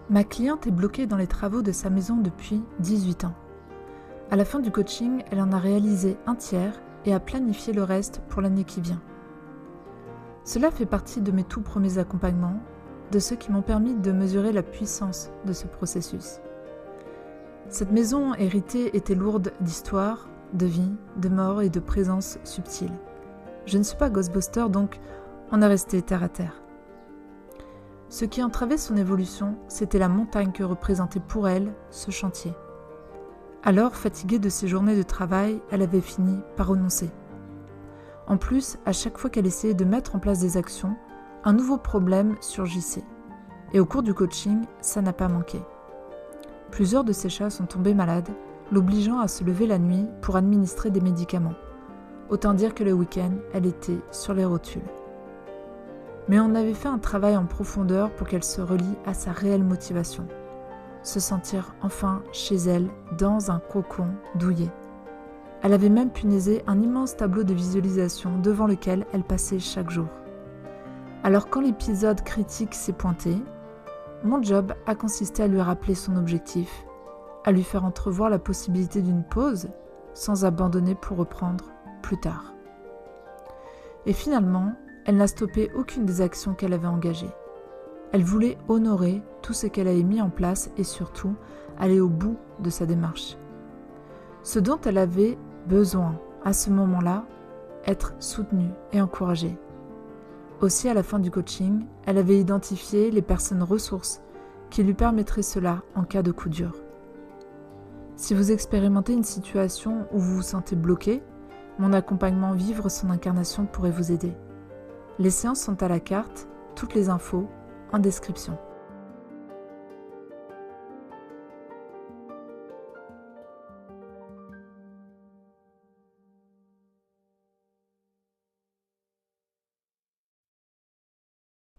Ma cliente est bloquée dans les travaux de sa maison depuis 18 ans. À la fin du coaching, elle en a réalisé un tiers et a planifié le reste pour l'année qui vient. Cela fait partie de mes tout premiers accompagnements, de ceux qui m'ont permis de mesurer la puissance de ce processus. Cette maison héritée était lourde d'histoire, de vie, de mort et de présence subtile. Je ne suis pas Ghostbuster, donc on est resté terre à terre. Ce qui entravait son évolution, c'était la montagne que représentait pour elle ce chantier. Alors, fatiguée de ses journées de travail, elle avait fini par renoncer. En plus, à chaque fois qu'elle essayait de mettre en place des actions, un nouveau problème surgissait. Et au cours du coaching, ça n'a pas manqué. Plusieurs de ses chats sont tombés malades, l'obligeant à se lever la nuit pour administrer des médicaments. Autant dire que le week-end, elle était sur les rotules. Mais on avait fait un travail en profondeur pour qu'elle se relie à sa réelle motivation. Se sentir enfin chez elle, dans un cocon douillet. Elle avait même punaisé un immense tableau de visualisation devant lequel elle passait chaque jour. Alors quand l'épisode critique s'est pointé, mon job a consisté à lui rappeler son objectif, à lui faire entrevoir la possibilité d'une pause, sans abandonner pour reprendre plus tard. Et finalement, elle n'a stoppé aucune des actions qu'elle avait engagées. Elle voulait honorer tout ce qu'elle avait mis en place et surtout aller au bout de sa démarche. Ce dont elle avait besoin à ce moment-là, être soutenue et encouragée. Aussi, à la fin du coaching, elle avait identifié les personnes ressources qui lui permettraient cela en cas de coup dur. Si vous expérimentez une situation où vous vous sentez bloqué, mon accompagnement Vivre son incarnation pourrait vous aider. Les séances sont à la carte, toutes les infos en description.